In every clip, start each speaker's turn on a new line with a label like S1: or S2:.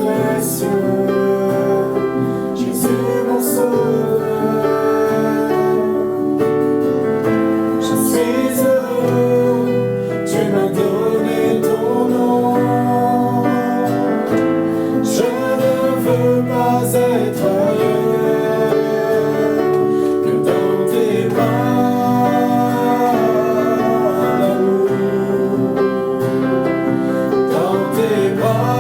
S1: précieux, Jésus mon sauveur. Je suis heureux, tu m'as donné ton nom. Je ne veux pas être ailleurs que dans tes bras d'amour, dans tes bras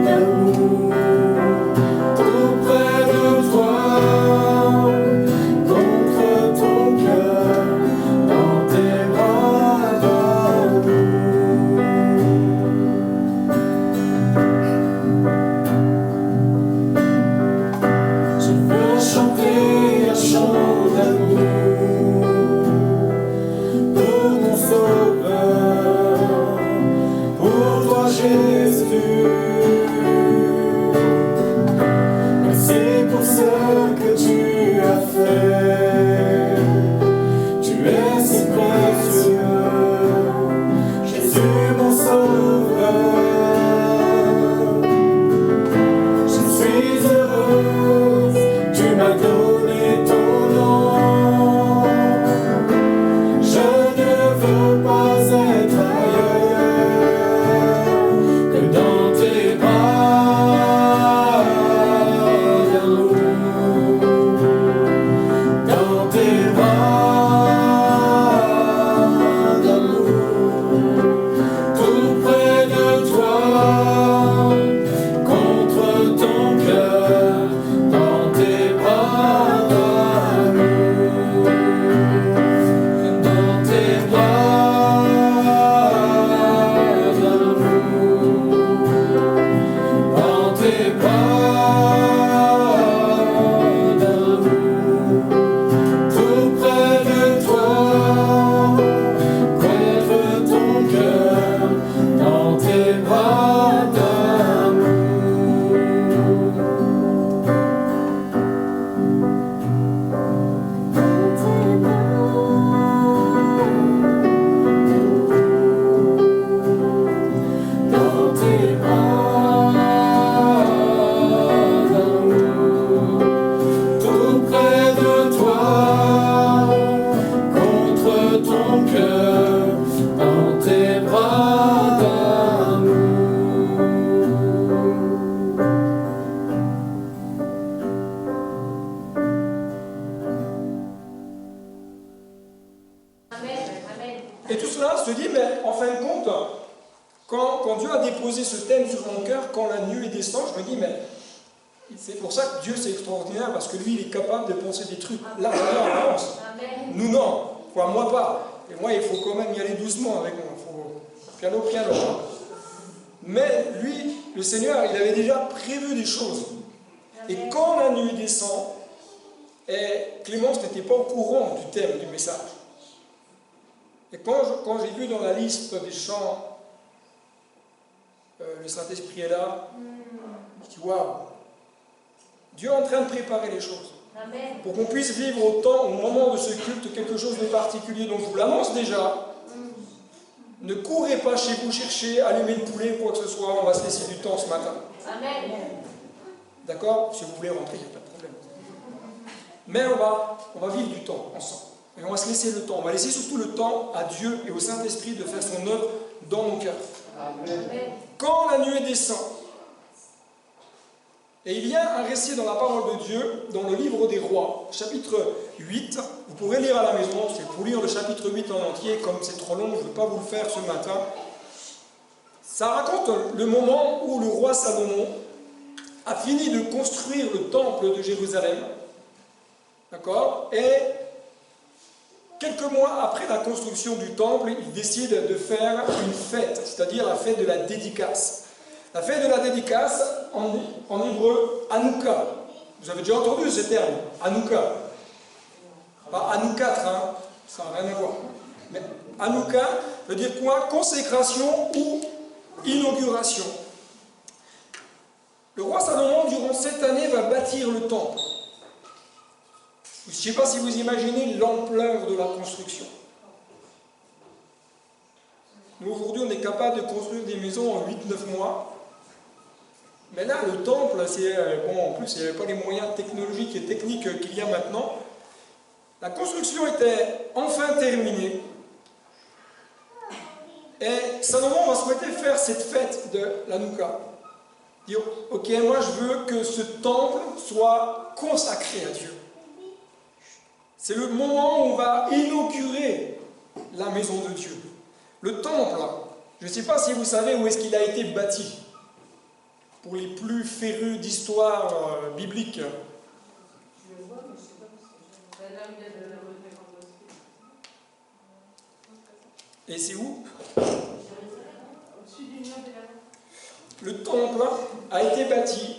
S1: d'amour, tout près de toi, contre ton cœur, dans tes bras d'amour. Je veux chanter un chant d'amour pour mon sauveur, pour toi Jésus. Merci pour ce que tu as fait, tu es si précieux, Jésus mon sauveur. Je suis heureuse, tu m'as donné ton nom. Je ne veux pas être ailleurs que dans tes bras d'amour, dans tes bras d'amour, tout près de toi, contre ton cœur, dans tes bras d'amour, dans tes bras d'amour, dans tes bras d'amour, tout près de toi, contre ton cœur, dans tes bras d'amour. Dans tes bras d'amour, tout près de toi, contre ton cœur, dans tes bras d'amour.
S2: Et tout cela se dit, mais en fin de compte, quand Dieu a déposé ce thème sur mon cœur, quand la nuit descend, je me dis, mais c'est pour ça que Dieu c'est extraordinaire, parce que lui il est capable de penser des trucs largement en avance. Nous non, quoi, moi pas. Et moi il faut quand même y aller doucement avec moi, il faut piano piano. Mais lui, le Seigneur, il avait déjà prévu des choses. Et quand la nuit descend, et Clémence n'était pas au courant du thème du message. Et quand j'ai vu dans la liste des chants, le Saint-Esprit est là, je dis waouh, Dieu est en train de préparer les choses.
S3: Amen.
S2: Pour qu'on puisse vivre au moment de ce culte, quelque chose de particulier. Donc je vous l'annonce déjà. Ne courez pas chez vous chercher, allumer le poulet, quoi que ce soit, on va se laisser du temps ce matin.
S3: Amen.
S2: D'accord? Si vous voulez rentrer, il n'y a pas de problème. Mais on va vivre du temps ensemble. Et on va se laisser le temps. On va laisser surtout le temps à Dieu et au Saint-Esprit de faire son œuvre dans nos cœurs.
S3: Amen.
S2: Quand la nuée descend, et il y a un récit dans la parole de Dieu, dans le livre des rois, chapitre 8, vous pourrez lire à la maison, c'est pour lire le chapitre 8 en entier, comme c'est trop long, je ne vais pas vous le faire ce matin. Ça raconte le moment où le roi Salomon a fini de construire le temple de Jérusalem, d'accord, et quelques mois après la construction du temple, il décide de faire une fête, c'est-à-dire la fête de la dédicace. La fête de la dédicace, en hébreu, Hanouka. Vous avez déjà entendu ce terme, Hanouka. Pas Hanouka, hein, ça n'a rien à voir. Mais Hanouka veut dire quoi? Consécration ou inauguration. Le roi Salomon, durant cette année, va bâtir le temple. Je ne sais pas si vous imaginez l'ampleur de la construction. Nous, aujourd'hui, on est capable de construire des maisons en 8-9 mois. Mais là, le temple, bon, en plus, il n'y avait pas les moyens technologiques et techniques qu'il y a maintenant. La construction était enfin terminée. Et Salomon va souhaiter faire cette fête de l'Hanouka. Dire, ok, moi je veux que ce temple soit consacré à Dieu. C'est le moment où on va inaugurer la maison de Dieu. Le temple, je ne sais pas si vous savez où est-ce qu'il a été bâti. Pour les plus férus d'histoire biblique.
S3: Je le vois, mais je ne sais pas où c'est. Là où il y a de la retraite.
S2: Et c'est où?
S3: Au-dessus du mur de la...
S2: Le temple a été bâti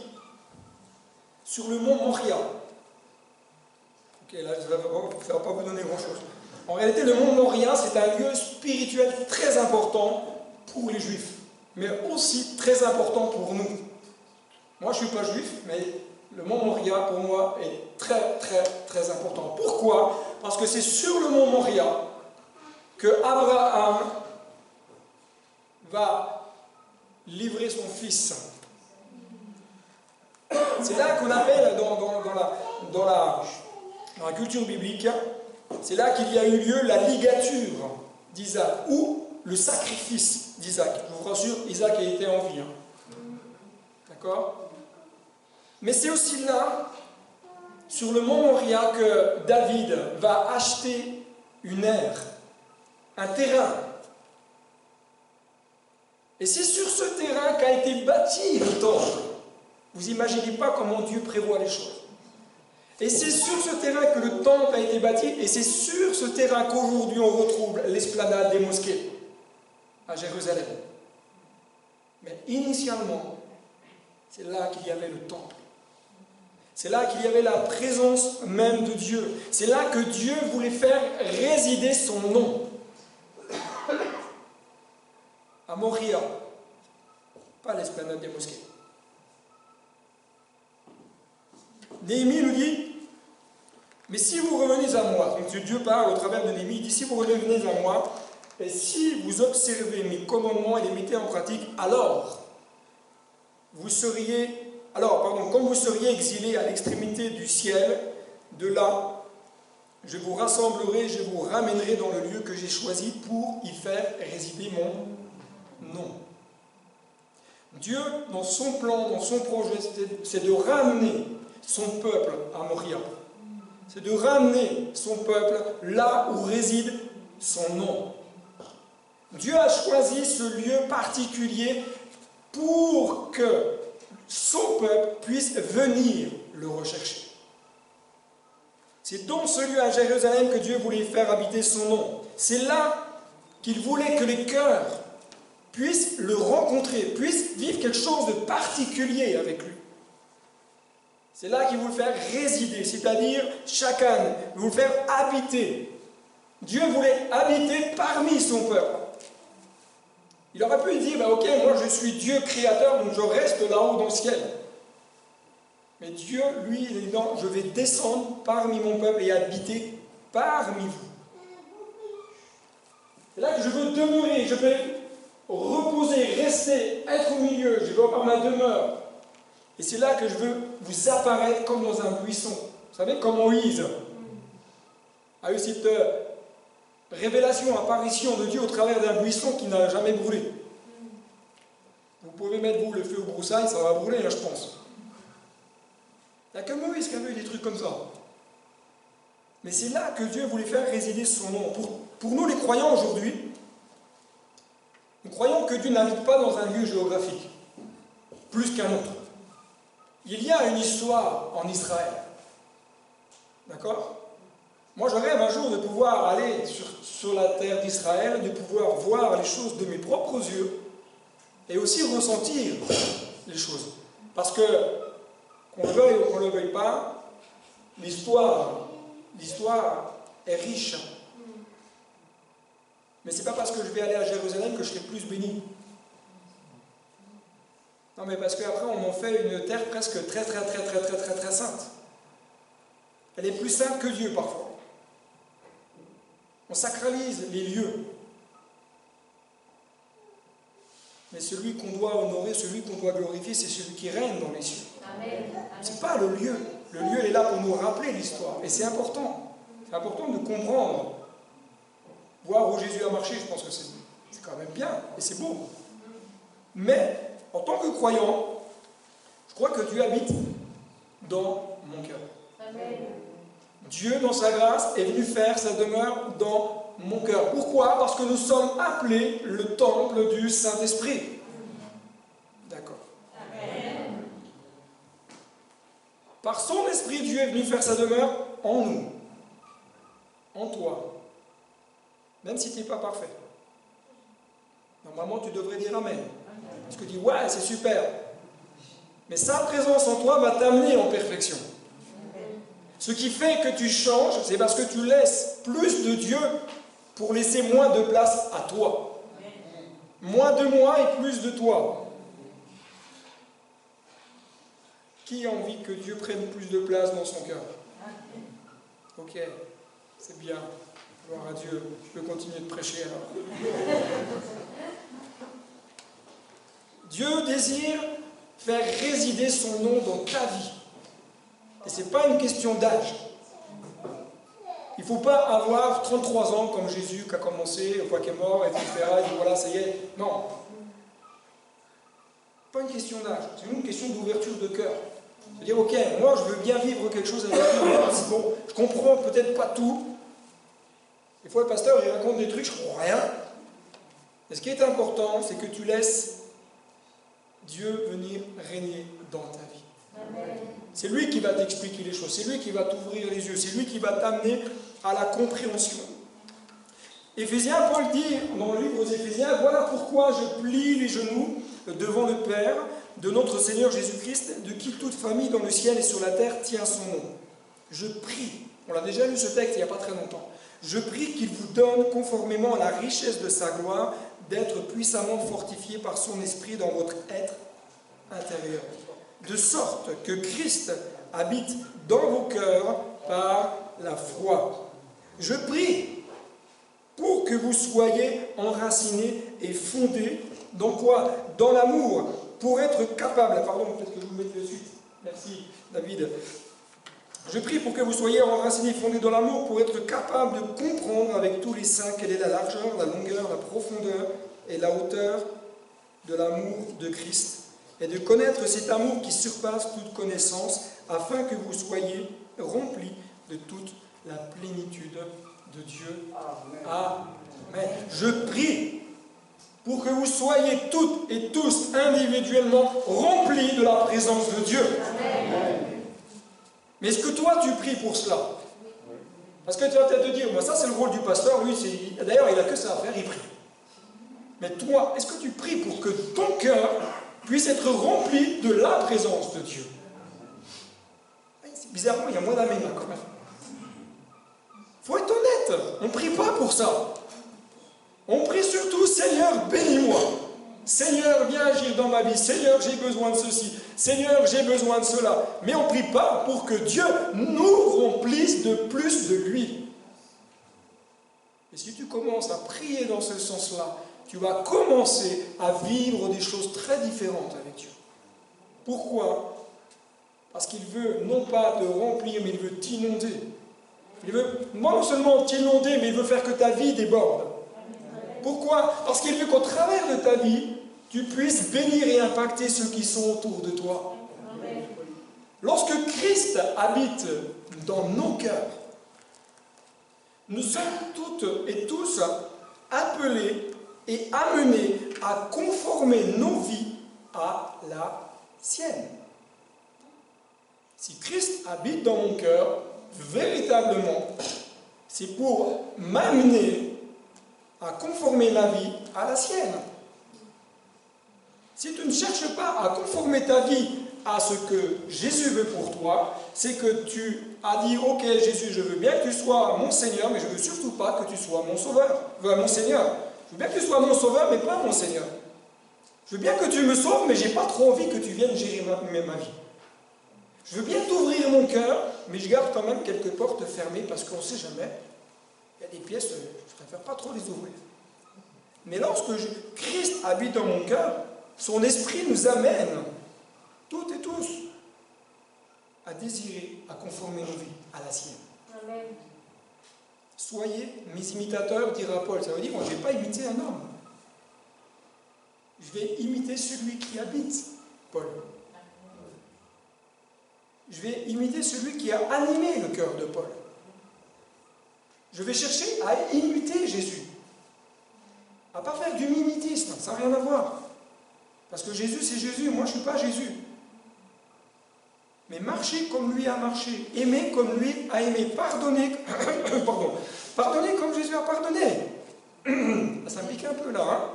S2: sur le mont Moria. Ok, là, je ne vais pas vous donner grand-chose. En réalité, le mont Moria, c'est un lieu spirituel très important pour les Juifs, mais aussi très important pour nous. Moi, je ne suis pas juif, mais le mont Moria, pour moi, est très, très, très important. Pourquoi? Parce que c'est sur le mont Moria que Abraham va livrer son fils. C'est là qu'on appelle, dans la culture biblique, c'est là qu'il y a eu lieu la ligature d'Isaac, ou le sacrifice d'Isaac. Je vous rassure, Isaac a été en vie. D'accord? Mais c'est aussi là, sur le mont Moria, que David va acheter une aire, un terrain. Et c'est sur ce terrain qu'a été bâti le temple. Vous n'imaginez pas comment Dieu prévoit les choses. Et c'est sur ce terrain que le temple a été bâti, et c'est sur ce terrain qu'aujourd'hui on retrouve l'esplanade des mosquées à Jérusalem. Mais initialement, c'est là qu'il y avait le temple. C'est là qu'il y avait la présence même de Dieu. C'est là que Dieu voulait faire résider son nom. À Moria, pas l'esplanade des mosquées. Néhémie nous dit, mais si vous revenez à moi, donc Dieu parle au travers de Néhémie, il dit, si vous revenez à moi, et si vous observez mes commandements et les mettez en pratique, alors, comme vous seriez exilés à l'extrémité du ciel, de là, je vous rassemblerai, je vous ramènerai dans le lieu que j'ai choisi pour y faire résider mon nom. Dieu, dans son plan, dans son projet, c'est de ramener son peuple à Moria. C'est de ramener son peuple là où réside son nom. Dieu a choisi ce lieu particulier pour que son peuple puisse venir le rechercher. C'est dans ce lieu à Jérusalem que Dieu voulait faire habiter son nom. C'est là qu'il voulait que les cœurs puissent le rencontrer, puissent vivre quelque chose de particulier avec lui. C'est là qu'il voulait faire résider, c'est-à-dire chacun, il voulait faire habiter. Dieu voulait habiter parmi son peuple. Il aurait pu dire, ok, moi je suis Dieu créateur, donc je reste là-haut dans le ciel. Mais Dieu, lui, il est dit, non, je vais descendre parmi mon peuple et habiter parmi vous. C'est là que je veux demeurer, je vais reposer, rester, être au milieu, je veux avoir ma demeure. Et c'est là que je veux vous apparaître comme dans un buisson. Vous savez, comme Moïse a eu cette révélation, apparition de Dieu au travers d'un buisson qui n'a jamais brûlé. Vous pouvez mettre vous le feu au broussailles, ça va brûler, là, je pense. Il n'y a que Moïse qui a vu des trucs comme ça. Mais c'est là que Dieu voulait faire résider son nom. Pour nous, les croyants aujourd'hui, nous croyons que Dieu n'habite pas dans un lieu géographique, plus qu'un autre. Il y a une histoire en Israël. D'accord? Moi, je rêve un jour de pouvoir aller sur la terre d'Israël, de pouvoir voir les choses de mes propres yeux et aussi ressentir les choses. Parce que, qu'on le veuille ou qu'on ne le veuille pas, l'histoire est riche. Mais ce n'est pas parce que je vais aller à Jérusalem que je serai plus béni. Non, mais parce qu'après, on en fait une terre presque très sainte. Elle est plus sainte que Dieu, parfois. On sacralise les lieux. Mais celui qu'on doit honorer, celui qu'on doit glorifier, c'est celui qui règne dans les cieux.
S3: Amen.
S2: Ce n'est pas le lieu. Le lieu il est là pour nous rappeler l'histoire. Et c'est important. C'est important de comprendre. Voir où Jésus a marché, je pense que c'est quand même bien. Et c'est beau. Mais, en tant que croyant, je crois que Dieu habite dans mon cœur.
S3: Amen.
S2: Dieu, dans sa grâce, est venu faire sa demeure dans mon cœur. Pourquoi? Parce que nous sommes appelés le temple du Saint-Esprit. D'accord.
S3: Amen.
S2: Par son esprit, Dieu est venu faire sa demeure en nous, en toi, même si tu n'es pas parfait. Normalement, tu devrais dire Amen. Parce que tu dis, ouais, c'est super. Mais sa présence en toi va t'amener en perfection. Ce qui fait que tu changes, c'est parce que tu laisses plus de Dieu pour laisser moins de place à toi. Moins de moi et plus de toi. Qui a envie que Dieu prenne plus de place dans son cœur? Ok, c'est bien. Gloire à Dieu. Je peux continuer de prêcher alors. Dieu désire faire résider son nom dans ta vie. Et ce n'est pas une question d'âge. Il ne faut pas avoir 33 ans comme Jésus qui a commencé, une fois qu'il est mort, etc. Il dit voilà, ça y est. Non. Pas une question d'âge. C'est une question d'ouverture de cœur. C'est-à-dire, ok, moi je veux bien vivre quelque chose avec lui, mais c'est bon, je comprends peut-être pas tout. Des fois, le pasteur, il raconte des trucs, je ne comprends rien. Mais ce qui est important, c'est que tu laisses Dieu venir régner dans ta vie.
S3: Amen.
S2: C'est lui qui va t'expliquer les choses, c'est lui qui va t'ouvrir les yeux, c'est lui qui va t'amener à la compréhension. Éphésiens, Paul dit dans le livre aux Éphésiens, voilà pourquoi je plie les genoux devant le Père de notre Seigneur Jésus-Christ, de qui toute famille dans le ciel et sur la terre tient son nom. Je prie, on l'a déjà lu ce texte il n'y a pas très longtemps, je prie qu'il vous donne, conformément à la richesse de sa gloire, d'être puissamment fortifié par son esprit dans votre être intérieur, de sorte que Christ habite dans vos cœurs par la foi. Je prie pour que vous soyez enracinés et fondés dans quoi? Dans l'amour, pour être capable, pardon, peut-être que je vous mette de suite, merci David. Je prie pour que vous soyez enracinés et fondés dans l'amour, pour être capable de comprendre avec tous les saints quelle est la largeur, la longueur, la profondeur et la hauteur de l'amour de Christ, et de connaître cet amour qui surpasse toute connaissance, afin que vous soyez remplis de toute la plénitude de Dieu. Amen. Je prie pour que vous soyez toutes et tous individuellement remplis de la présence de Dieu.
S3: Amen.
S2: Mais est-ce que toi tu pries pour cela? Parce que tu vas peut-être te dire, moi ça c'est le rôle du pasteur, lui, d'ailleurs il n'a que ça à faire, il prie. Mais toi, est-ce que tu pries pour que ton cœur puisse être rempli de la présence de Dieu? Bizarrement, il y a moins d'amen là quand même. Il faut être honnête, on ne prie pas pour ça. On prie surtout, Seigneur, bénis-moi. Seigneur, viens agir dans ma vie. Seigneur, j'ai besoin de ceci. Seigneur, j'ai besoin de cela. Mais on ne prie pas pour que Dieu nous remplisse de plus de lui. Et si tu commences à prier dans ce sens-là, tu vas commencer à vivre des choses très différentes avec Dieu. Pourquoi? Parce qu'il veut non pas te remplir, mais il veut t'inonder. Il veut non seulement t'inonder, mais il veut faire que ta vie déborde. Pourquoi? Parce qu'il veut qu'au travers de ta vie, tu puisses bénir et impacter ceux qui sont autour de toi.
S3: Amen.
S2: Lorsque Christ habite dans nos cœurs, nous sommes toutes et tous appelés et amenés à conformer nos vies à la sienne. Si Christ habite dans mon cœur, véritablement, c'est pour m'amener à conformer ma vie à la sienne. Si tu ne cherches pas à conformer ta vie à ce que Jésus veut pour toi, c'est que tu as dit, ok Jésus, je veux bien que tu sois mon Seigneur, mais je ne veux surtout pas que tu sois mon Sauveur, mon Seigneur. Je veux bien que tu sois mon Sauveur, mais pas mon Seigneur. Je veux bien que tu me sauves, mais je n'ai pas trop envie que tu viennes gérer ma vie. Je veux bien t'ouvrir mon cœur, mais je garde quand même quelques portes fermées, parce qu'on ne sait jamais. Il y a des pièces, je ne préfère pas trop les ouvrir. Mais lorsque Christ habite dans mon cœur, son esprit nous amène, toutes et tous, à désirer, à conformer nos vies à la sienne.
S3: Amen.
S2: Soyez mes imitateurs, dira Paul. Ça veut dire que je ne vais pas imiter un homme. Je vais imiter celui qui habite, Paul. Je vais imiter celui qui a animé le cœur de Paul. Je vais chercher à imiter Jésus. À ne pas faire du mimétisme, ça n'a rien à voir. Parce que Jésus, c'est Jésus, moi je ne suis pas Jésus. Mais marcher comme lui a marché, aimer comme lui a aimé, pardonner, pardonner comme Jésus a pardonné. Ça me pique un peu là, hein?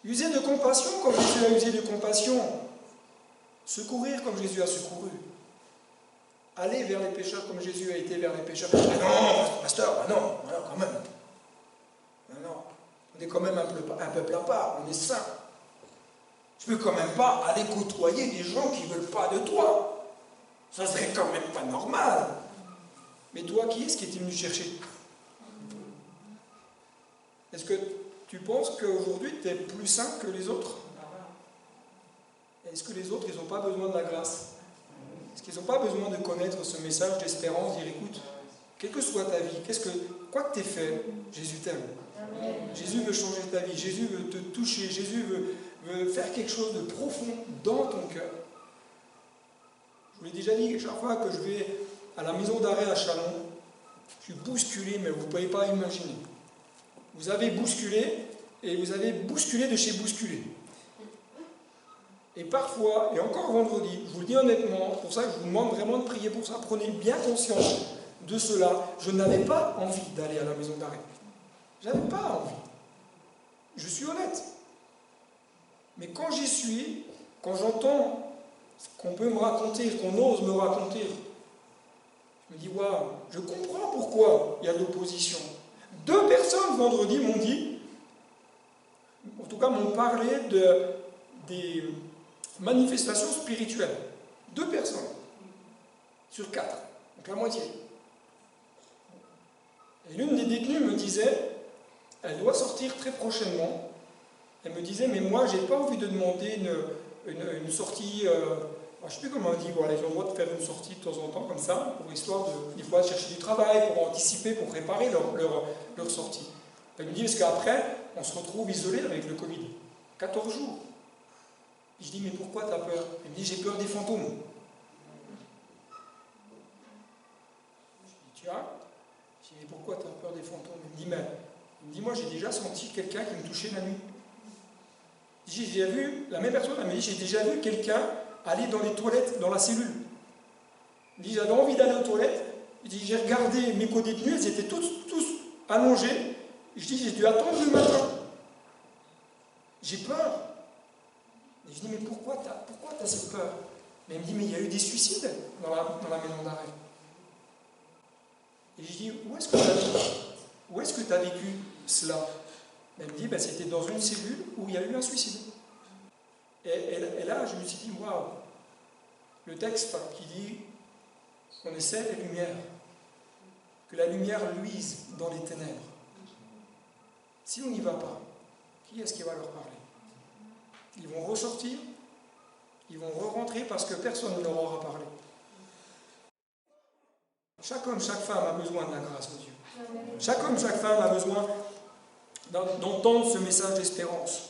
S2: User de compassion comme Jésus a usé de compassion. Secourir comme Jésus a secouru. Aller vers les pécheurs comme Jésus a été vers les pécheurs. Ah non, pasteur, ah non, quand même. Ah non, on est quand même un peuple à part, on est saint. Tu ne peux quand même pas aller côtoyer des gens qui ne veulent pas de toi. Ça serait quand même pas normal. Mais toi, qui est-ce qui était venu chercher? Est-ce que tu penses qu'aujourd'hui, tu es plus saint que les autres? Est-ce que les autres, ils n'ont pas besoin de la grâce? Est-ce qu'ils n'ont pas besoin de connaître ce message d'espérance, dire écoute, quelle que soit ta vie, quoi que tu aies fait, Jésus t'aime. Jésus veut changer ta vie, Jésus veut te toucher, Jésus veut faire quelque chose de profond dans ton cœur. Je vous l'ai déjà dit, chaque fois que je vais à la maison d'arrêt à Chalon, je suis bousculé, mais vous ne pouvez pas imaginer. Vous avez bousculé, et vous avez bousculé de chez bousculé. Et parfois, et encore vendredi, je vous le dis honnêtement, pour ça que je vous demande vraiment de prier pour ça, prenez bien conscience de cela. Je n'avais pas envie d'aller à la maison d'arrêt. Je n'avais pas envie. Je suis honnête. Mais quand j'y suis, quand j'entends ce qu'on peut me raconter, ce qu'on ose me raconter, je me dis, waouh, je comprends pourquoi il y a de l'opposition. 2 personnes vendredi m'ont dit, en tout cas m'ont parlé des manifestations spirituelles. 2 personnes sur 4, donc la moitié. Et l'une des détenues me disait, elle doit sortir très prochainement. Elle me disait, mais moi, j'ai pas envie de demander une sortie. Je ne sais plus comment on dit, voilà, ils ont le droit de faire une sortie de temps en temps, comme ça, pour histoire de, des fois, chercher du travail, pour anticiper, pour préparer leur sortie. Elle me dit, parce qu'après, on se retrouve isolé avec le Covid. 14 jours. Et je dis, mais pourquoi tu as peur? Elle me dit, j'ai peur des fantômes. Je dis, tiens. Je dis, mais pourquoi tu as peur des fantômes? Elle me dit, moi, j'ai déjà senti quelqu'un qui me touchait la nuit. J'ai vu, la même personne, elle me dit, j'ai déjà vu quelqu'un aller dans les toilettes, dans la cellule. Elle me dit, j'avais envie d'aller aux toilettes. Je dis, j'ai regardé mes co-détenus, ils étaient tous allongés. Je dis, j'ai dû attendre le matin. J'ai peur. Et je dis, mais pourquoi tu as cette peur? Mais elle me dit, mais il y a eu des suicides dans la maison d'arrêt. Et je dis, où est-ce que tu as vécu cela? Elle me dit, ben, c'était dans une cellule où il y a eu un suicide. Et là, je me suis dit, waouh, le texte qui dit qu'on essaie les lumières, que la lumière luise dans les ténèbres. Si on n'y va pas, qui est-ce qui va leur parler? Ils vont ressortir, ils vont re-rentrer parce que personne ne leur aura parlé. Chaque homme, chaque femme a besoin de la grâce de Dieu. Chaque homme, chaque femme a besoin d'entendre ce message d'espérance.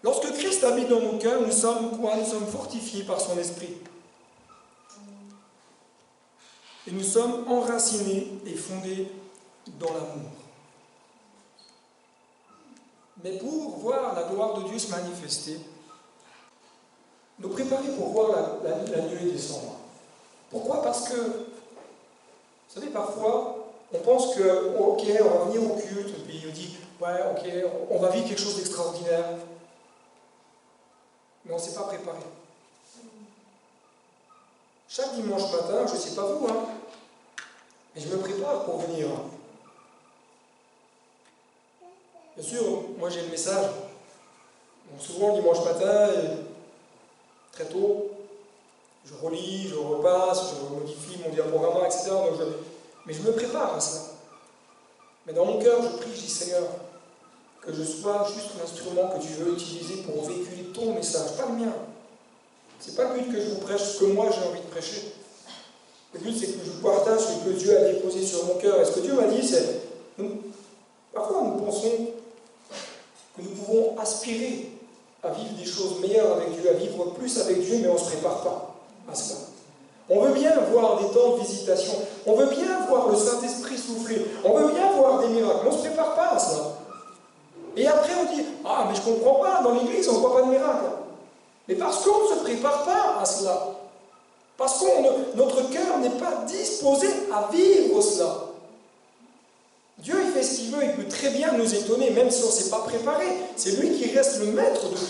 S2: Lorsque Christ habite dans nos cœurs, nous sommes quoi? Nous sommes fortifiés par son esprit. Et nous sommes enracinés et fondés dans l'amour. Mais pour voir la gloire de Dieu se manifester, nous préparer pour voir la nuée descendre. Pourquoi? Parce que, vous savez, parfois, on pense que, ok, on va venir au culte, et puis on dit, ouais, ok, on va vivre quelque chose d'extraordinaire. Mais on ne s'est pas préparé. Chaque dimanche matin, je ne sais pas vous, hein, mais je me prépare pour venir. Bien sûr, moi j'ai le message. Donc souvent, le dimanche matin, très tôt, je relis, je repasse, je modifie mon diaporama, etc. Mais je me prépare à ça. Mais dans mon cœur, je prie, je dis Seigneur, que je sois juste l'instrument que tu veux utiliser pour véhiculer ton message, pas le mien. C'est pas le but que je vous prêche ce que moi j'ai envie de prêcher. Le but, c'est que je vous partage ce que Dieu a déposé sur mon cœur. Et ce que Dieu m'a dit, c'est... Parfois, nous pensons que nous pouvons aspirer à vivre des choses meilleures avec Dieu, à vivre plus avec Dieu, mais on ne se prépare pas à cela. On veut bien voir des temps de visitation, on veut bien voir le Saint-Esprit souffler, on veut bien voir des miracles, mais on ne se prépare pas à cela. Et après, on dit, ah, mais je ne comprends pas, dans l'Église, on ne voit pas de miracles. Mais parce qu'on ne se prépare pas à cela. Parce que notre cœur n'est pas disposé à vivre cela. Dieu, il fait ce qu'il veut, il peut très bien nous étonner, même si on ne s'est pas préparé. C'est lui qui reste le maître de tout.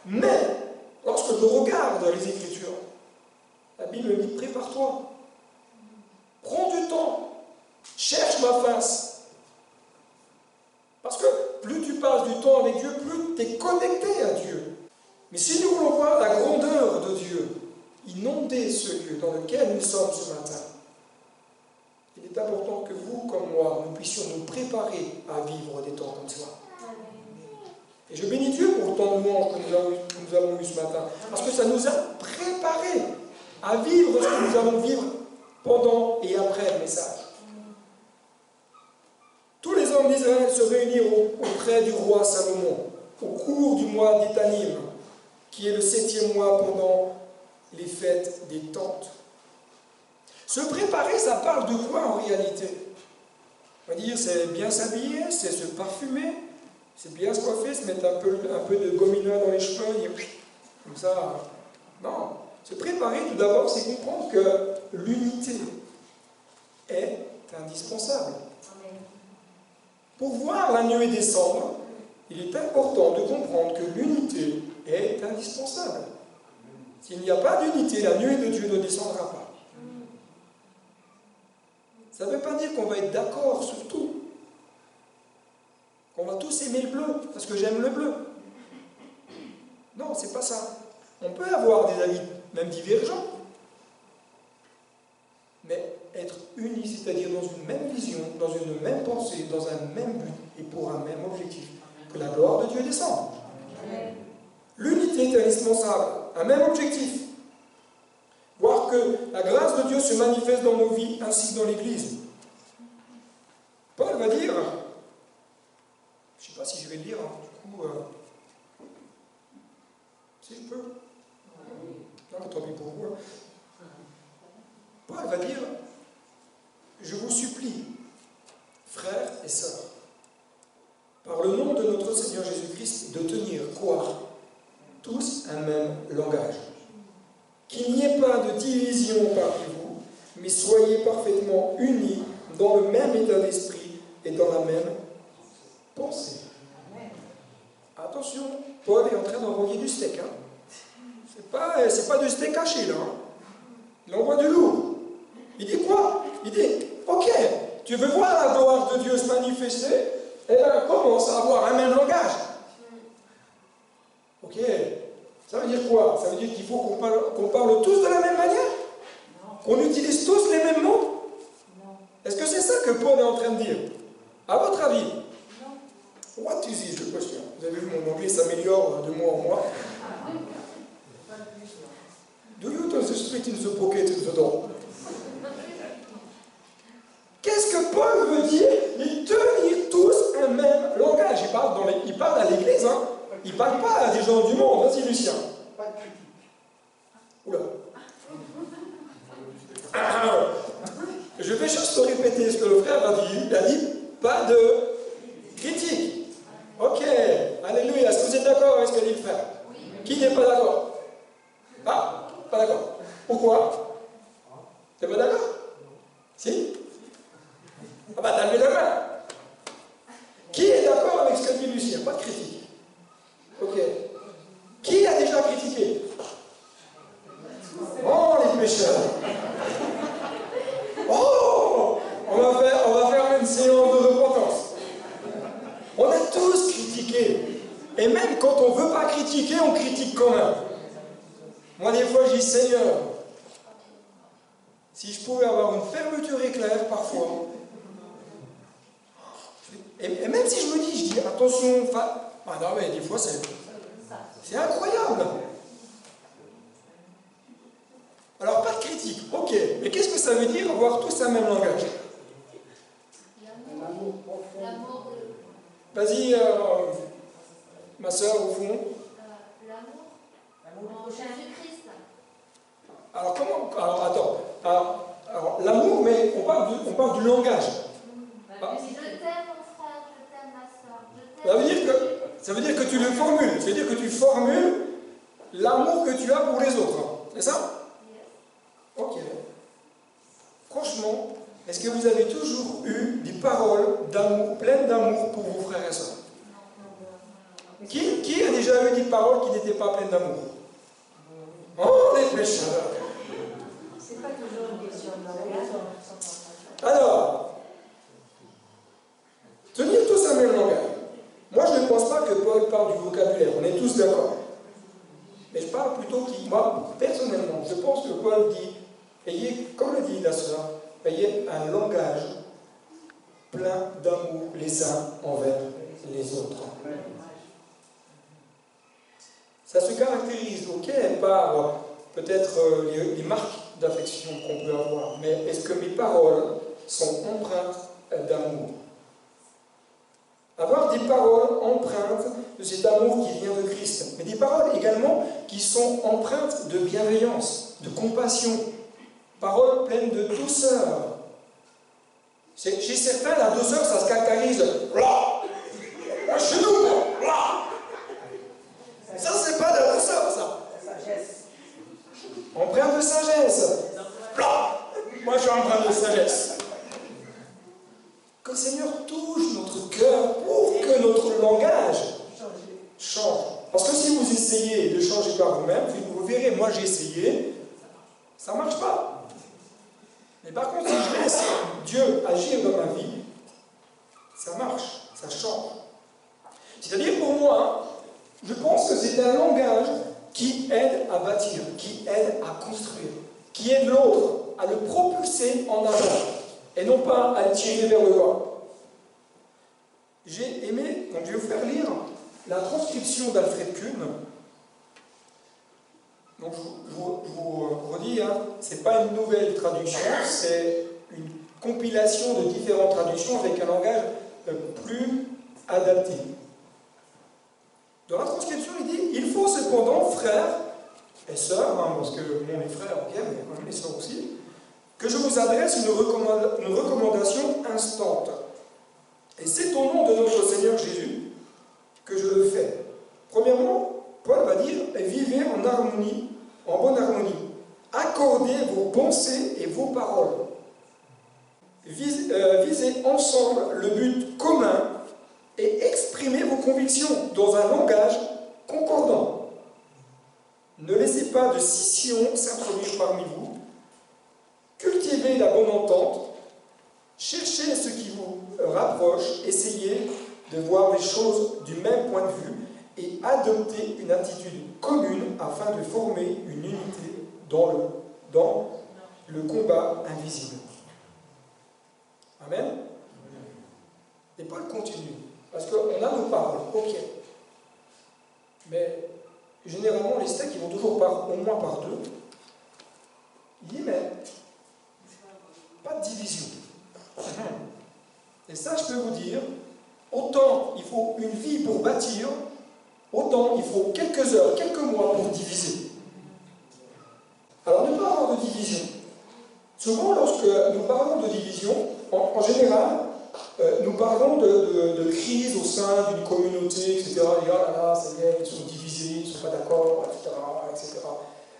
S2: Mais, lorsque je regarde les Écritures, la Bible me dit, prépare-toi. Prends du temps. Cherche ma face. Parce que plus tu passes du temps avec Dieu, plus tu es connecté à Dieu. Mais si nous voulons voir la grandeur de Dieu, inonder ce lieu dans lequel nous sommes ce matin, il est important que vous, comme moi, nous puissions nous préparer à vivre des temps comme cela. Et je bénis Dieu pour le temps de louange que nous avons eu ce matin, parce que ça nous a préparés à vivre ce que nous allons vivre pendant et après le message. Tous les hommes d'Israël se réunirent auprès du roi Salomon, au cours du mois d'Étanim, qui est le 7e mois pendant les fêtes des tentes. Se préparer, ça parle de quoi en réalité? On va dire, c'est bien s'habiller, c'est se parfumer, c'est bien se coiffer, se mettre un peu de gomina dans les cheveux, et puis, comme ça. Non. Se préparer, tout d'abord, c'est comprendre que l'unité est indispensable. Pour voir la nuée descendre, il est important de comprendre que l'unité est indispensable. S'il n'y a pas d'unité, la nuée de Dieu ne descendra pas. Ça ne veut pas dire qu'on va être d'accord sur tout. Qu'on va tous aimer le bleu, parce que j'aime le bleu. Non, c'est pas ça. On peut avoir des avis, même divergents, mais être unis, c'est-à-dire dans une même vision, dans une même pensée, dans un même but et pour un même objectif, que la gloire de Dieu descende. L'unité est indispensable, un même objectif. Voir que la grâce de Dieu se manifeste dans nos vies ainsi que dans l'Église. Paul va dire, je ne sais pas si je vais le lire, du coup, si je peux. Non, tant pis pour vous. Paul va dire, je vous supplie, frères et sœurs, par le nom de notre Seigneur Jésus-Christ, de tenir quoi? Tous un même langage. Qu'il n'y ait pas de division parmi vous, mais soyez parfaitement unis dans le même état d'esprit et dans la même pensée. Attention, Paul est en train d'envoyer du steak. Hein. C'est pas du steak haché là. Hein. Il envoie du lourd. Il dit quoi? Il dit, ok, tu veux voir la gloire de Dieu se manifester? Eh bien, commence à avoir un même langage. Ok. Ça veut dire quoi? Ça veut dire qu'il faut qu'on parle tous de la même manière? Qu'on utilise tous les mêmes mots? Est-ce que c'est ça que Paul est en train de dire? À votre avis? What is it, the question? Vous avez vu, mon anglais s'améliore de mois en mois. Do you turn the street in the pocket of the door? Qu'est-ce que Paul veut dire? Ils tenir tous un même langage. Il parle à l'église, hein? Il ne parle pas à des gens du monde, vas-y Lucien. Pas de critique. Oula. Je vais juste répéter ce que le frère a dit. Il a dit pas de critique. Ok, alléluia. Est-ce que vous êtes d'accord avec ce qu'a dit le frère? Qui n'est pas d'accord? Ah, pas d'accord. Pourquoi? T'es pas d'accord? Si? Ah bah t'as levé la main. Qui est d'accord avec ce que dit Lucien? Pas de critique. Ok. Qui a déjà critiqué? Oh, les pécheurs. Oh, on va faire une séance de repentance. On a tous critiqué. Et même quand on ne veut pas critiquer, on critique quand même. Moi, des fois, je dis, Seigneur, si je pouvais avoir une fermeture éclair parfois, Et même si je me dis, je dis attention, ah non mais des fois c'est incroyable. Alors pas de critique, ok, mais qu'est-ce que ça veut dire avoir tous un même langage?
S3: L'amour.
S2: Vas-y, ma soeur au fond.
S3: L'amour. Jésus-Christ.
S2: Alors comment? Alors attends. Alors l'amour, mais on parle du langage. Ah.
S3: Je t'aime mon frère, je t'aime ma soeur.
S2: Ça veut dire que tu le formules. Ça veut dire que tu formules l'amour que tu as pour les autres. C'est ça? Ok. Franchement, est-ce que vous avez toujours eu des paroles d'amour, pleines d'amour pour vos frères et sœurs? Qui a déjà eu des paroles qui n'étaient pas pleines d'amour? Oh, les pécheurs!
S4: C'est pas toujours une question de langage.
S2: Alors, tenir tous un même langage. Moi, je ne pense pas que Paul parle du vocabulaire, on est tous d'accord. Mais je parle plutôt moi, personnellement, je pense que Paul dit, ayez, comme le dit la sœur, ayez un langage plein d'amour les uns envers les autres. Ça se caractérise, ok, par peut-être les marques d'affection qu'on peut avoir, mais est-ce que mes paroles sont empreintes d'amour? Avoir des paroles empreintes de cet amour qui vient de Christ, mais des paroles également qui sont empreintes de bienveillance, de compassion, paroles pleines de douceur. Chez certains, la douceur, ça se caractérise là, chez nous, là. Ça, c'est pas de la douceur, ça.
S4: Sagesse.
S2: Empreinte de sagesse. Là. Moi, je suis empreinte de sagesse. Que le Seigneur touche notre cœur pour que notre langage change. Parce que si vous essayez de changer par vous-même, vous verrez, moi j'ai essayé, ça ne marche pas. Mais par contre, si je laisse Dieu agir dans ma vie, ça marche, ça change. C'est-à-dire pour moi, je pense que c'est un langage qui aide à bâtir, qui aide à construire, qui aide l'autre à le propulser en avant, et non pas à le tirer vers le bas. J'ai aimé, donc je vais vous faire lire la transcription d'Alfred Kuhn. Donc je vous redis, ce n'est pas une nouvelle traduction, c'est une compilation de différentes traductions avec un langage plus adapté. Dans la transcription, il dit « Il faut cependant, frères et sœurs, parce que bon, les frères, ok, mais quand même les sœurs aussi, que je vous adresse une recommandation instante. Et c'est au nom de notre Seigneur Jésus que je le fais. Premièrement, Paul va dire « Vivez en harmonie, en bonne harmonie. Accordez vos pensées et vos paroles. Visez ensemble le but commun et exprimez vos convictions dans un langage concordant. Ne laissez pas de scission s'introduire parmi vous. Cultivez la bonne entente. Cherchez ce qui vous rapproche. Essayez de voir les choses du même point de vue et adoptez une attitude commune afin de former une unité dans le combat invisible. » Amen. Et Paul continue. Parce qu'on a nos paroles, ok. Mais généralement, les steaks, ils vont toujours au moins par deux. Il dit, mais pas de division. Et ça, je peux vous dire, autant il faut une vie pour bâtir, autant il faut quelques heures, quelques mois pour diviser. Alors, ne pas avoir de division. Souvent, lorsque nous parlons de division, en général, nous parlons de crise au sein d'une communauté, etc. Et là, ça y est, ils sont divisés, ils ne sont pas d'accord, etc.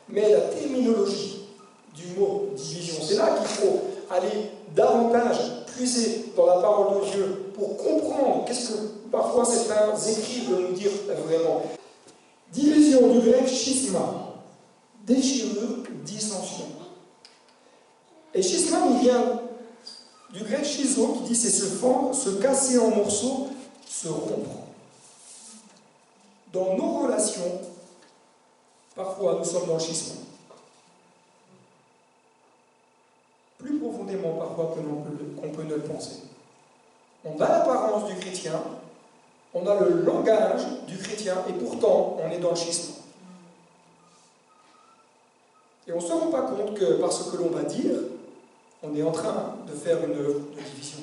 S2: Mais la terminologie du mot division, c'est là qu'il faut aller davantage puiser dans la parole de Dieu pour comprendre qu'est-ce que parfois certains écrits veulent nous dire vraiment. Division du grec schisma, déchirure, dissension. Et schisma, il vient du grec schizo qui dit c'est se fendre, se casser en morceaux, se rompre. Dans nos relations, parfois nous sommes dans le schisme. Plus profondément parfois qu'on peut ne le penser. On a l'apparence du chrétien, on a le langage du chrétien, et pourtant, on est dans le schisme. Et on ne se rend pas compte que par ce que l'on va dire, on est en train de faire une œuvre de division.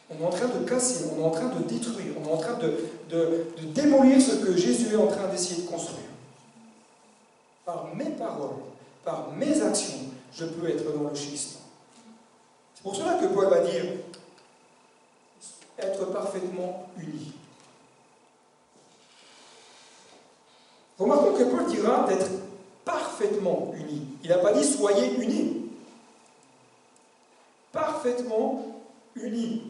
S2: On est en train de casser, on est en train de détruire, on est en train de démolir ce que Jésus est en train d'essayer de construire. Par mes paroles, par mes actions, je peux être dans le schisme. C'est pour cela que Paul va dire être parfaitement unis. Remarquons que Paul dira d'être parfaitement unis. Il n'a pas dit soyez unis. Parfaitement unis.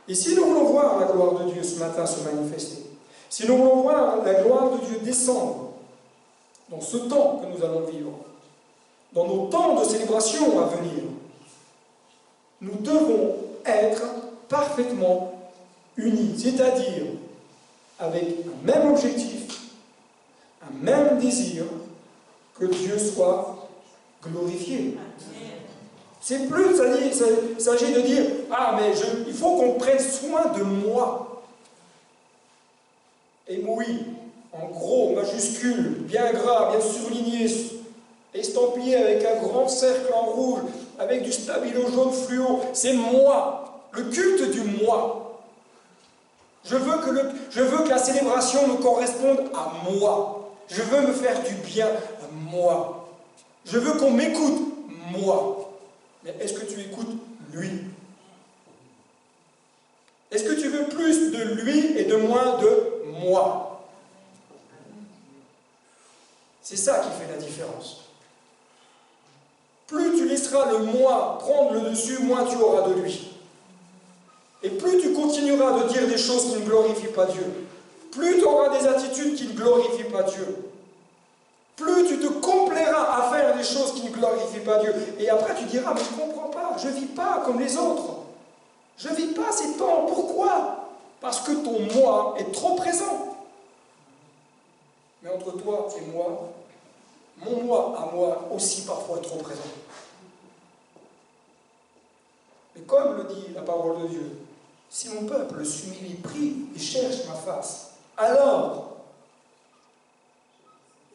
S2: Et si nous voulons voir la gloire de Dieu ce matin se manifester, si nous voulons voir la gloire de Dieu descendre dans ce temps que nous allons vivre, dans nos temps de célébration à venir, nous devons être parfaitement unis, c'est-à-dire avec un même objectif, un même désir, que Dieu soit glorifié. C'est plus, il s'agit de dire, ah mais il faut qu'on prenne soin de moi. Et oui, en gros, majuscule, bien gras, bien surligné, estampillé avec un grand cercle en rouge, avec du stabilo jaune fluo, c'est moi, le culte du moi. Je veux que la célébration me corresponde à moi. Je veux me faire du bien à moi. Je veux qu'on m'écoute, moi. Mais est-ce que tu écoutes lui? Est-ce que tu veux plus de lui et de moins de moi? C'est ça qui fait la différence. Plus tu laisseras le moi prendre le dessus, moins tu auras de lui. Et plus tu continueras de dire des choses qui ne glorifient pas Dieu, plus tu auras des attitudes qui ne glorifient pas Dieu, plus tu te complairas à faire des choses qui ne glorifient pas Dieu. Et après tu diras, mais je ne comprends pas, je ne vis pas comme les autres. Je ne vis pas ces temps. Pourquoi? Parce que ton moi est trop présent. Mais entre toi et moi, mon moi à moi aussi parfois est trop présent. Mais comme le dit la parole de Dieu, si mon peuple s'humilie, prie et cherche ma face, alors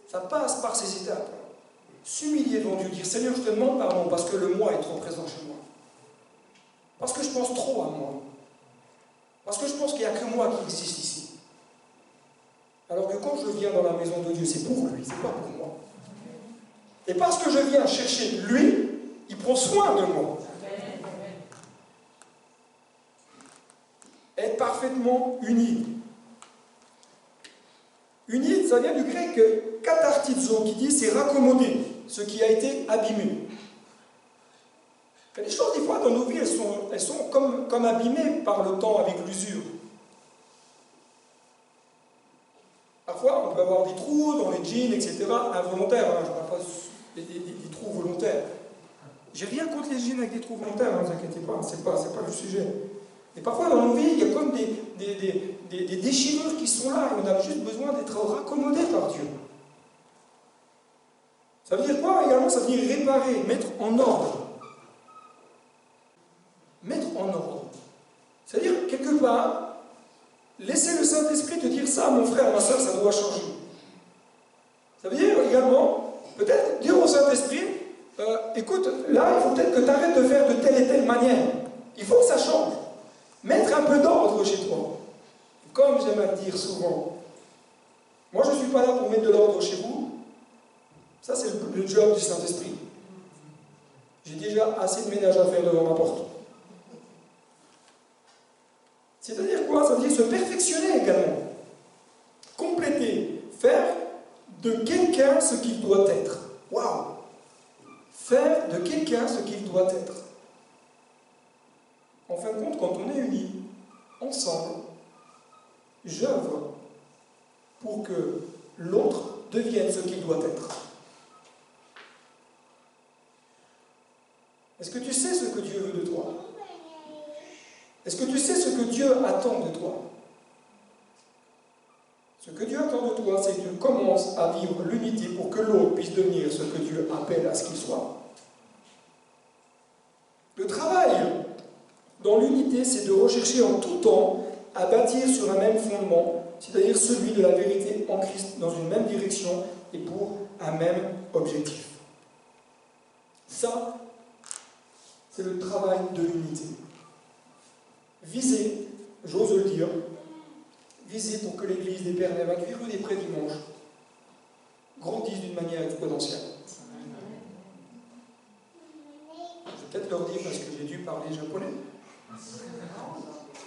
S2: ça passe par ces étapes. S'humilier devant Dieu, dire Seigneur, je te demande pardon parce que le moi est trop présent chez moi. Parce que je pense trop à moi. Parce que je pense qu'il n'y a que moi qui existe ici. Alors que quand je viens dans la maison de Dieu, c'est pour lui, c'est pas pour moi. Et parce que je viens chercher lui, il prend soin de moi. Être parfaitement uni. Uni, ça vient du grec katartizo, qui dit c'est raccommoder ce qui a été abîmé. Et les choses, des fois, dans nos vies, elles sont comme abîmées par le temps avec l'usure. Parfois, on peut avoir des trous dans les jeans, etc., involontaires. Hein, je ne parle pas des trous volontaires. J'ai rien contre les jeans avec des trous volontaires, ne vous inquiétez pas, c'est pas le sujet. Et parfois, dans nos vies, il y a comme des déchirures qui sont là, et on a juste besoin d'être raccommodé par Dieu. Ça veut dire quoi également? Ça veut dire réparer, mettre en ordre. Mettre en ordre. C'est-à-dire, quelque part, laisser le Saint-Esprit te dire ça, mon frère, ma soeur, ça doit changer. Ça veut dire également, peut-être dire au Saint-Esprit, écoute, là, il faut peut-être que tu arrêtes de faire de telle et telle manière. Il faut que ça change. Mettre un peu d'ordre chez toi. Comme j'aime à le dire souvent, moi je ne suis pas là pour mettre de l'ordre chez vous. Ça, c'est le job du Saint-Esprit. J'ai déjà assez de ménage à faire devant ma porte. C'est-à-dire quoi? Ça veut dire se perfectionner également. Compléter. Faire de quelqu'un ce qu'il doit être. Waouh! Faire de quelqu'un ce qu'il doit être. En fin de compte, quand on est unis, ensemble, j'œuvre pour que l'autre devienne ce qu'il doit être. Est-ce que tu sais ce que Dieu veut de toi? Est-ce que tu sais ce que Dieu attend de toi? Ce que Dieu attend de toi, c'est que tu commences à vivre l'unité pour que l'autre puisse devenir ce que Dieu appelle à ce qu'il soit. Le travail dans l'unité l'unité, c'est de rechercher en tout temps à bâtir sur un même fondement, c'est-à-dire celui de la vérité en Christ, dans une même direction et pour un même objectif. Ça, c'est le travail de l'unité. Viser, j'ose le dire, viser pour que l'église des Pères Navacus rue des Pré-Dimanches grandisse d'une manière exponentielle. Je vais peut-être leur dire parce que j'ai dû parler japonais.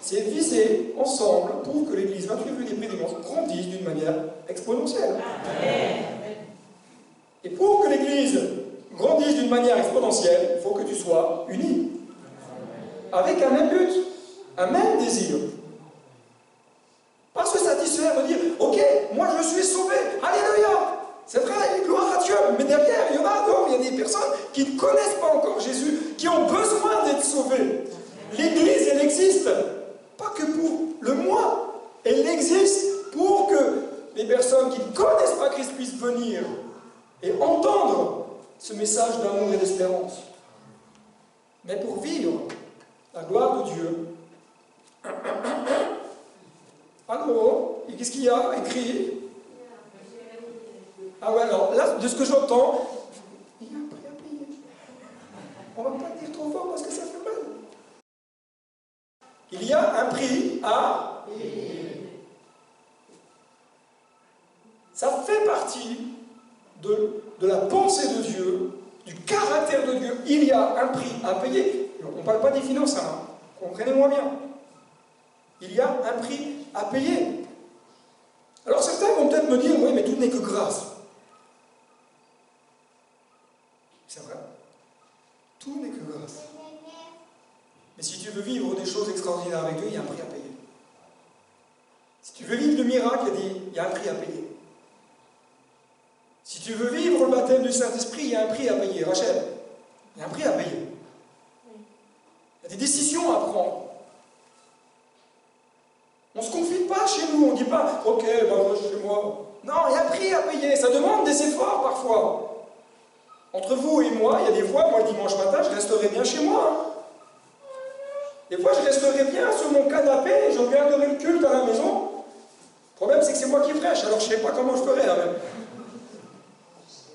S2: C'est viser ensemble pour que l'église 28 rue des Pré-Dimanches grandisse d'une manière exponentielle. Et pour que l'église grandisse d'une manière exponentielle, il faut que tu sois uni. Avec un même but, un même désir. Pas se satisfaire de dire, ok, moi je suis sauvé, alléluia. C'est vrai, gloire à Dieu, mais derrière, il y en a d'autres, il y a des personnes qui ne connaissent pas encore Jésus, qui ont besoin d'être sauvées. L'église, elle existe, pas que pour le moi, elle existe pour que les personnes qui ne connaissent pas Christ puissent venir et entendre ce message d'amour et d'espérance. Mais pour vivre la gloire de Dieu, alors, et qu'est-ce qu'il y a écrit? Ah ouais, alors là, de ce que j'entends, il y a un prix à payer. On ne va pas le dire trop fort parce que ça fait mal. Il y a un prix à payer. Ça fait partie de la pensée de Dieu, du caractère de Dieu. Il y a un prix à payer. On ne parle pas des finances, hein. Comprenez-moi bien. Il y a un prix à payer. Alors certains vont peut-être me dire, oui, mais tout n'est que grâce. C'est vrai. Tout n'est que grâce. Mais si tu veux vivre des choses extraordinaires avec Dieu, il y a un prix à payer. Si tu veux vivre de miracles, il y a un prix à payer. Si tu veux vivre le baptême du Saint-Esprit, il y a un prix à payer. Rachel, il y a un prix à payer. Il y a des décisions à prendre. On ne se confie pas chez nous, on ne dit pas « Ok, ben moi chez moi ». Non, il y a un prix à payer, ça demande des efforts parfois. Entre vous et moi, il y a des fois, moi le dimanche matin, je resterai bien chez moi. Hein. Des fois, je resterai bien sur mon canapé et je regarderai le culte à la maison. Le problème, c'est que c'est moi qui prêche, alors je ne sais pas comment je ferai. Hein, même.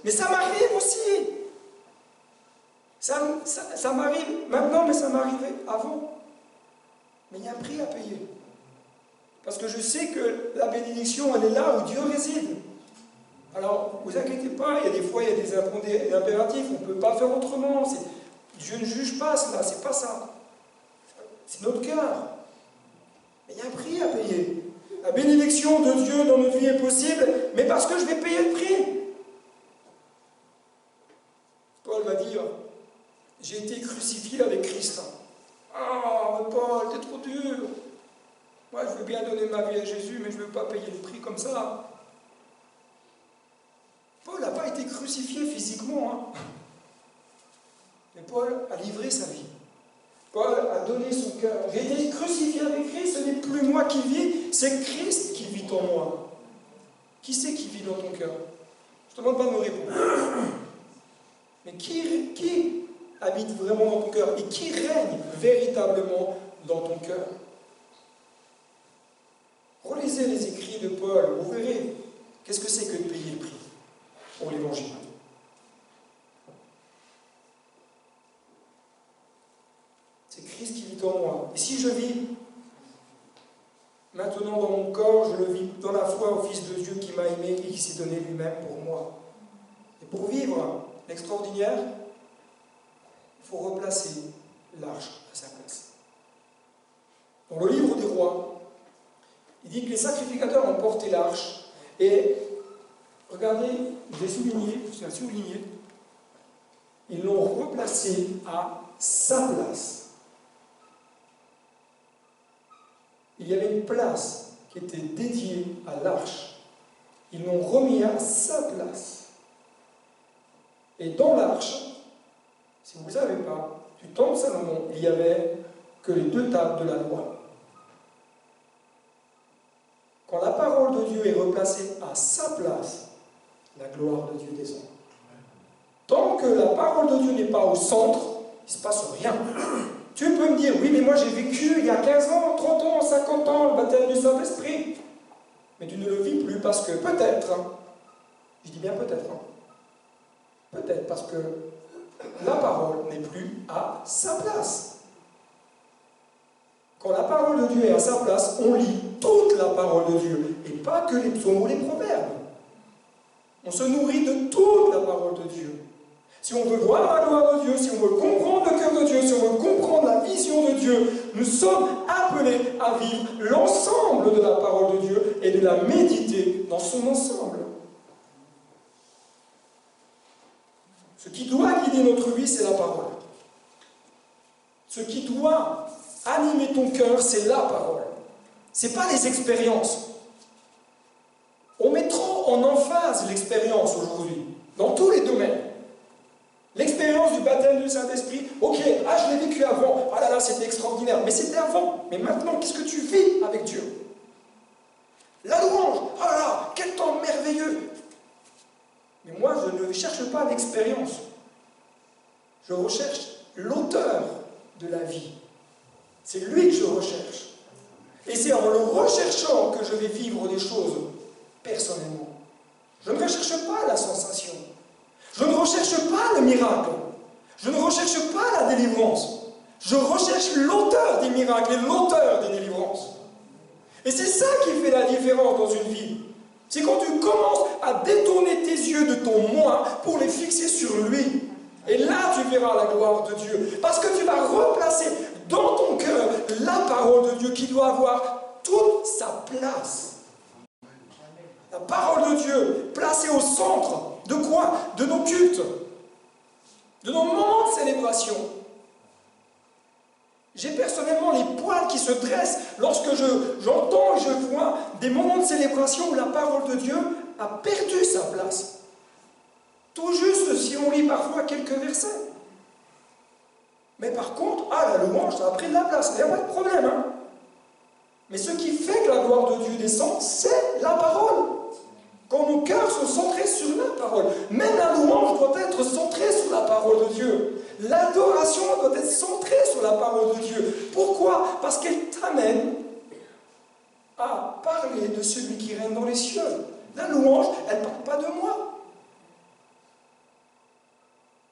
S2: Mais ça m'arrive aussi. Ça m'arrive maintenant, mais ça m'arrivait avant. Mais il y a un prix à payer. Parce que je sais que la bénédiction, elle est là où Dieu réside. Alors, ne vous inquiétez pas, il y a des fois, il y a des impératifs, on ne peut pas faire autrement. Dieu ne juge pas cela, c'est pas ça. C'est notre cœur. Mais il y a un prix à payer. La bénédiction de Dieu dans notre vie est possible, mais parce que je vais payer le prix. Paul va dire, j'ai été crucifié avec Christ. Ah, mais Paul, t'es trop dur. Moi, je veux bien donner ma vie à Jésus, mais je ne veux pas payer le prix comme ça. Paul n'a pas été crucifié physiquement. Hein. Mais Paul a livré sa vie. Paul a donné son cœur. J'ai été crucifié avec Christ, ce n'est plus moi qui vis, c'est Christ qui vit en moi. Qui c'est qui vit dans ton cœur? Je ne te demande pas de me répondre. Mais qui habite vraiment dans ton cœur et qui règne véritablement dans ton cœur? Relisez les écrits de Paul, vous verrez qu'est-ce que c'est que de payer le prix pour l'évangile. C'est Christ qui vit en moi. Et si je vis maintenant dans mon corps, je le vis dans la foi au Fils de Dieu qui m'a aimé et qui s'est donné lui-même pour moi. Et pour vivre l'extraordinaire, il faut replacer l'arche à sa place. Dans le livre des rois, il dit que les sacrificateurs ont porté l'arche et, regardez, je vais souligner, je vais souligner, ils l'ont replacée à sa place. Il y avait une place qui était dédiée à l'arche. Ils l'ont remis à sa place. Et dans l'arche, si vous ne savez pas, du temps de Salomon, il n'y avait que les 2 tables de la loi. Quand la parole de Dieu est replacée à sa place, la gloire de Dieu descend. Tant que la parole de Dieu n'est pas au centre, il ne se passe rien. Tu peux me dire, oui, mais moi j'ai vécu il y a 15 ans, 30 ans, 50 ans le baptême du Saint-Esprit. Mais tu ne le vis plus parce que peut-être, je dis bien peut-être, peut-être parce que la parole n'est plus à sa place. Quand la parole de Dieu est à sa place, on lit toute la parole de Dieu, et pas que les psaumes ou les proverbes. On se nourrit de toute la parole de Dieu. Si on veut voir la gloire de Dieu, si on veut comprendre le cœur de Dieu, si on veut comprendre la vision de Dieu, nous sommes appelés à vivre l'ensemble de la parole de Dieu et de la méditer dans son ensemble. Ce qui doit guider notre vie, c'est la parole. Ce qui doit animer ton cœur, c'est la parole. Ce n'est pas les expériences. On met trop en emphase l'expérience aujourd'hui, dans tous les domaines. L'expérience du baptême du Saint-Esprit, ok, je l'ai vécu avant, ah là là, c'était extraordinaire, mais c'était avant. Mais maintenant, qu'est-ce que tu vis avec Dieu? La louange, ah là là, quel temps merveilleux. Mais moi, je ne cherche pas l'expérience. Je recherche l'auteur de la vie. C'est lui que je recherche. Et c'est en le recherchant que je vais vivre des choses personnellement. Je ne recherche pas la sensation. Je ne recherche pas le miracle. Je ne recherche pas la délivrance. Je recherche l'auteur des miracles et l'auteur des délivrances. Et c'est ça qui fait la différence dans une vie. C'est quand tu commences à détourner tes yeux de ton moi pour les fixer sur lui. Et là, tu verras la gloire de Dieu. Parce que tu vas replacer dans ton cœur la parole de Dieu qui doit avoir toute sa place. La parole de Dieu placée au centre de quoi? De nos cultes, de nos moments de célébration. J'ai personnellement les poils qui se dressent lorsque j'entends et je vois des moments de célébration où la parole de Dieu a perdu sa place. Tout juste si on lit parfois quelques versets. Mais par contre, la louange, ça a pris de la place. Il n'y a pas de problème. Mais ce qui fait que la gloire de Dieu descend, c'est la parole. Quand nos cœurs sont centrés sur la parole. Même la louange doit être centrée sur la parole de Dieu. L'adoration doit être centrée sur la parole de Dieu. Pourquoi? Parce qu'elle t'amène à parler de celui qui règne dans les cieux. La louange, elle ne parle pas de moi.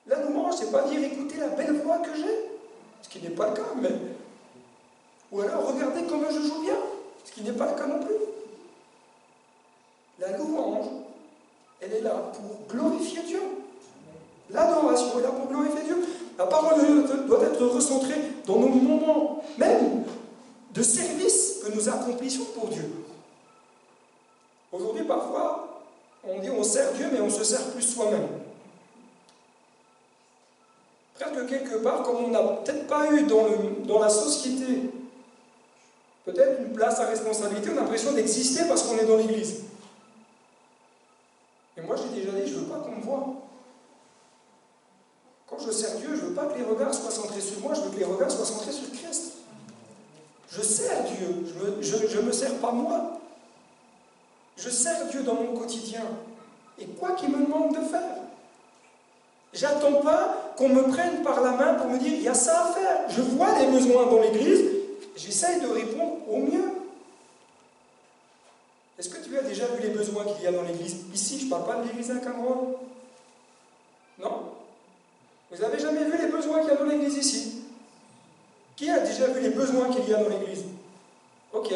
S2: La louange, c'est pas dire écoutez la belle voix que j'ai, ce qui n'est pas le cas, mais. Ou alors regardez comme je joue bien, ce qui n'est pas le cas non plus. La louange, elle est là pour glorifier Dieu. L'adoration est là pour glorifier Dieu. La parole de Dieu doit être recentrée dans nos moments, même de service que nous accomplissions pour Dieu. Aujourd'hui, parfois, on dit on sert Dieu, mais on se sert plus soi-même. Presque quelque part, comme on n'a peut-être pas eu dans la société peut-être une place à responsabilité, on a l'impression d'exister parce qu'on est dans l'église. Et moi, j'ai déjà dit, je ne veux pas qu'on me voie. Quand je sers Dieu, je ne veux pas que les regards soient centrés sur moi, je veux que les regards soient centrés sur Christ. Je sers Dieu, je ne me sers pas moi. Je sers Dieu dans mon quotidien. Et quoi qu'il me demande de faire. J'attends pas qu'on me prenne par la main pour me dire, il y a ça à faire. Je vois les besoins dans l'église, j'essaye de répondre au mieux. Est-ce que tu as déjà vu les besoins qu'il y a dans l'église? Ici, je ne parle pas de l'église à Cameroun. Non? Vous n'avez jamais vu les besoins qu'il y a dans l'église ici? Qui a déjà vu les besoins qu'il y a dans l'église? Ok.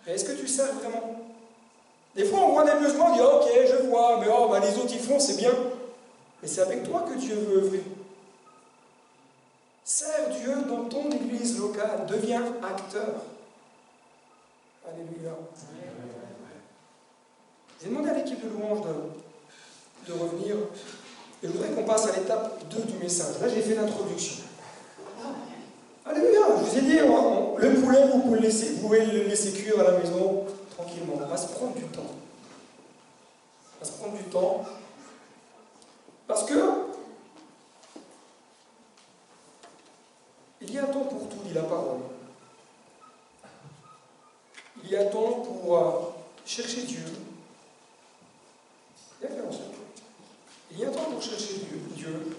S2: Mais est-ce que tu sers vraiment? Des fois, on voit des besoins, on dit ok, je vois, mais les autres ils font, c'est bien. Mais c'est avec toi que Dieu veut œuvrer. Sers Dieu dans ton église locale, deviens acteur. Alléluia. J'ai demandé à l'équipe de louange de revenir. Et je voudrais qu'on passe à l'étape 2 du message. Là, j'ai fait l'introduction. Alléluia. Je vous ai dit, le poulet, vous pouvez le laisser cuire à la maison tranquillement. On va se prendre du temps. On va se prendre du temps. Parce que il y a un temps pour tout, dit la parole. Il y a un temps pour chercher Dieu. Il y a un temps pour chercher Dieu.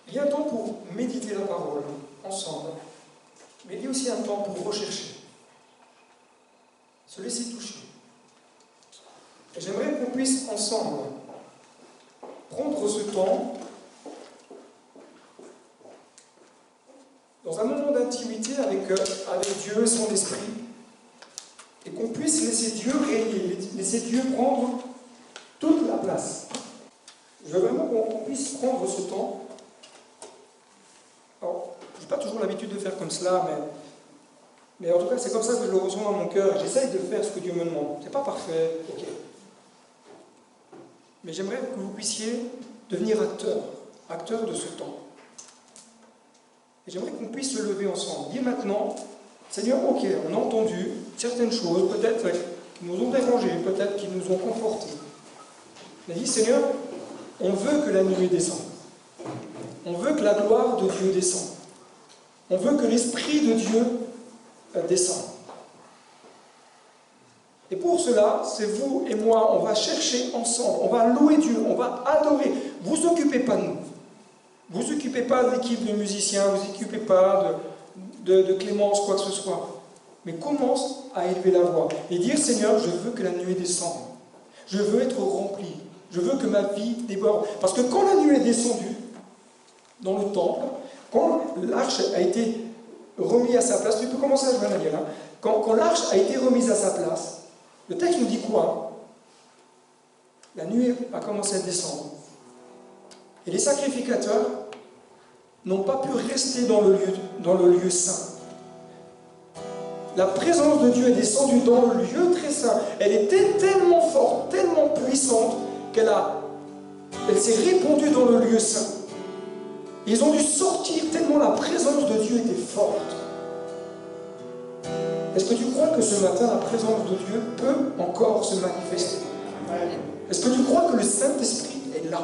S2: Il y a un temps pour méditer la parole ensemble, mais il y a aussi un temps pour rechercher, se laisser toucher. Et j'aimerais qu'on puisse ensemble prendre ce temps dans un moment d'intimité avec Dieu et son esprit, et qu'on puisse laisser Dieu régner, laisser Dieu prendre toute la place. Je veux vraiment qu'on puisse prendre ce temps. Alors, je n'ai pas toujours l'habitude de faire comme cela, mais en tout cas, c'est comme ça que je le ressens dans mon cœur. J'essaye de faire ce que Dieu me demande. C'est pas parfait, ok. Mais j'aimerais que vous puissiez devenir acteur de ce temps. Et j'aimerais qu'on puisse se lever ensemble. Dire maintenant, Seigneur, ok, on a entendu certaines choses, peut-être qui nous ont dérangés, peut-être qui nous ont confortés. On a dit, Seigneur, on veut que la nuée descende. On veut que la gloire de Dieu descende. On veut que l'Esprit de Dieu descende. Et pour cela, c'est vous et moi, on va chercher ensemble, on va louer Dieu, on va adorer. Vous ne vous occupez pas de nous. Vous ne vous occupez pas de l'équipe de musiciens, vous ne vous occupez pas de Clémence, quoi que ce soit. Mais commence à élever la voix et dire, Seigneur, je veux que la nuée descende. Je veux être rempli. Je veux que ma vie déborde. Parce que quand la nuée est descendue dans le temple, quand l'arche a été remise à sa place, tu peux commencer à jouer Daniel, hein, quand l'arche a été remise à sa place, le texte nous dit quoi? La nuée a commencé à descendre. Et les sacrificateurs n'ont pas pu rester dans le lieu saint. La présence de Dieu est descendue dans le lieu très saint. Elle était tellement forte, tellement puissante, qu'elle s'est répandue dans le lieu saint. Ils ont dû sortir tellement la présence de Dieu était forte. Est-ce que tu crois que ce matin, la présence de Dieu peut encore se manifester? Est-ce que tu crois que le Saint-Esprit est là?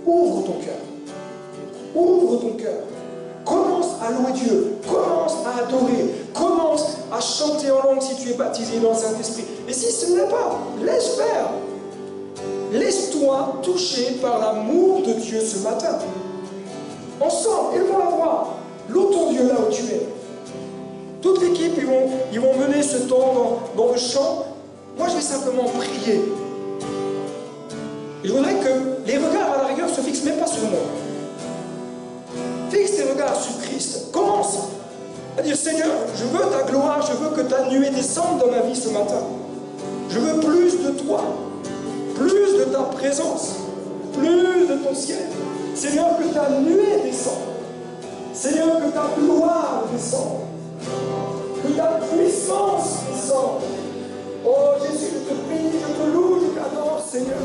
S2: Ouvre ton cœur. Ouvre ton cœur. Commence à louer Dieu. Commence à adorer. Commence à chanter en langue si tu es baptisé dans le Saint-Esprit. Et si ce n'est pas, laisse faire. Laisse-toi toucher par l'amour de Dieu ce matin. Ensemble, élevons la voix. Loue ton Dieu là où tu es. Toute l'équipe, ils vont mener ce temps dans le chant. Moi, je vais simplement prier. Et je voudrais que les regards à la rigueur se fixent même pas sur moi. Fixe tes regards sur Christ. Commence à dire, Seigneur, je veux ta gloire, je veux que ta nuée descende dans ma vie ce matin. Je veux plus de toi, plus de ta présence, plus de ton ciel. Seigneur, que ta nuée descende. Seigneur, que ta gloire descende. Que ta puissance descende. Oh Jésus, je te prie, je te loue, je t'adore, Seigneur.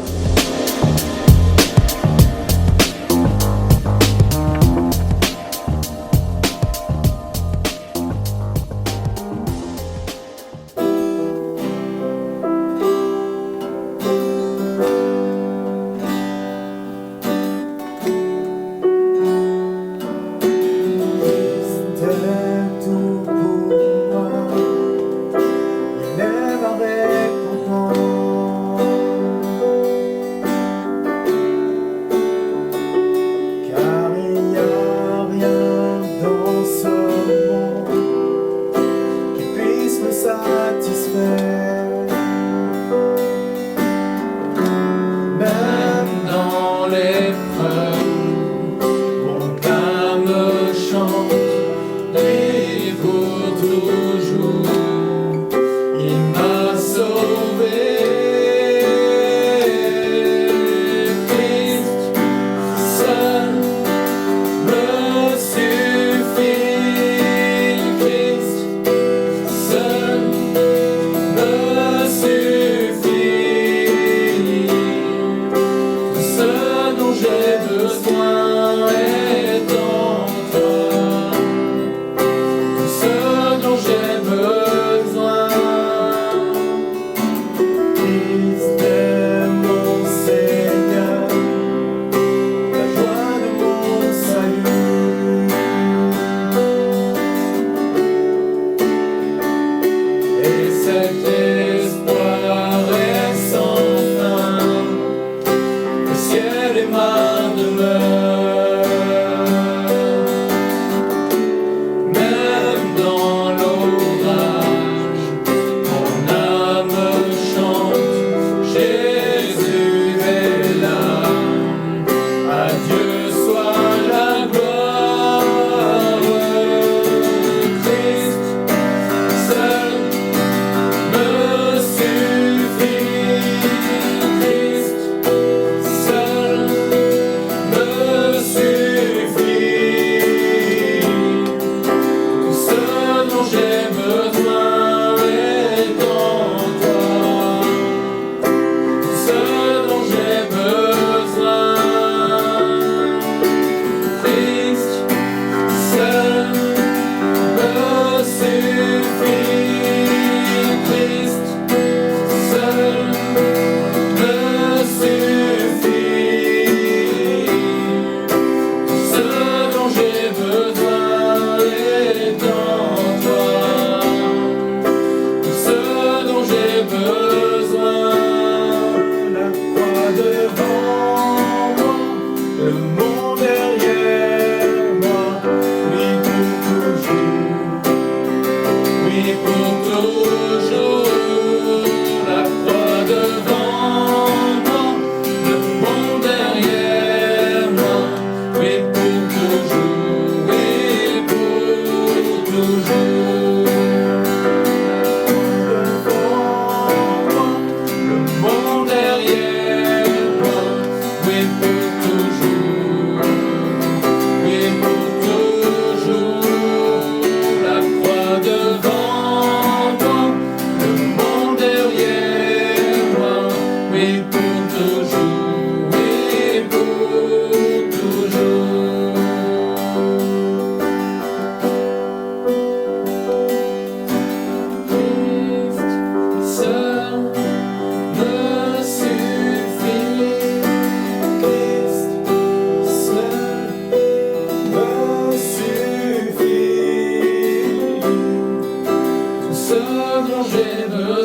S1: Ciel est ma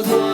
S1: besoin